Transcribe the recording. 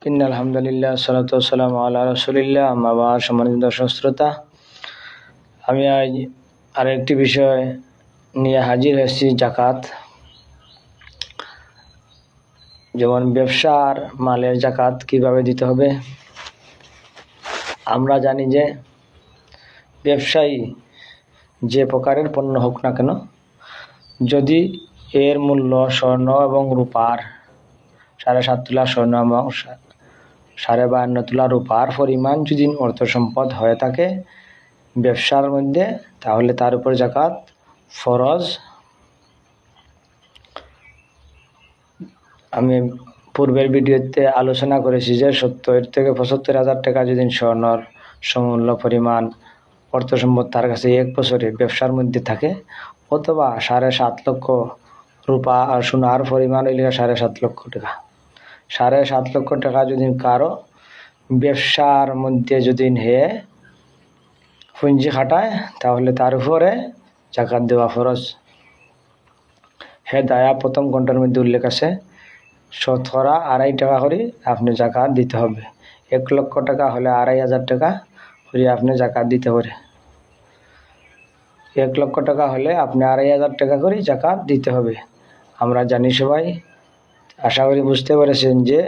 আলহামদুলিল্লাহ সালাতু ওয়াসসালামু আলা রাসূলিল্লাহ আম্মা বা'দ। সম্মানিত দর্শক শ্রোতা, আমি আজ আরেকটি বিষয় নিয়ে হাজির হয়েছি, জাকাত। যেমন ব্যবসার মালের জাকাত কিভাবে দিতে হবে। আমরা জানি যে ব্যবসায়ী যে প্রকারের পণ্য হোক না কেন, যদি এর মূল্য স্বর্ণ এবং রূপার 7.5 তোলা স্বর্ণ এবং 52.5 তোলা রূপার পরিমাণ যদি অর্থ সম্পদ হয়ে থাকে ব্যবসার মধ্যে, তাহলে তার উপর জাকাত ফরজ। আমি পূর্বের ভিডিওতে আলোচনা করেছি যে 70 থেকে 75 হাজার টাকা যদি স্বর্ণর সমমূল্য পরিমাণ অর্থ সম্পদ তার কাছে 1 বছরে ব্যবসার মধ্যে থাকে, অথবা 7.5 লক্ষ রূপা আর সোনার পরিমাণ হইলে 7.5 লক্ষ টাকা। 7.5 লক্ষ টাকা যদি কারো ব্যবসার মধ্যে যদি হে পুঁজি খাটায়, তাহলে তার উপরে জাকাত দেওয়া ফরজ। হেদায়া প্রথম ঘন্টার মধ্যে উল্লেখ আছে, 2.5 টাকা করে আপনি জাকাত দিতে হবে। 1 লক্ষ টাকা হলে 2,500 টাকা করে আপনি জাকাত দিতে পারে। 1 লক্ষ টাকা হলে আপনি 2,500 টাকা করে জাকাত দিতে হবে। আমরা জানি সবাই, আশা করি বুঝতে পেরেছেন যে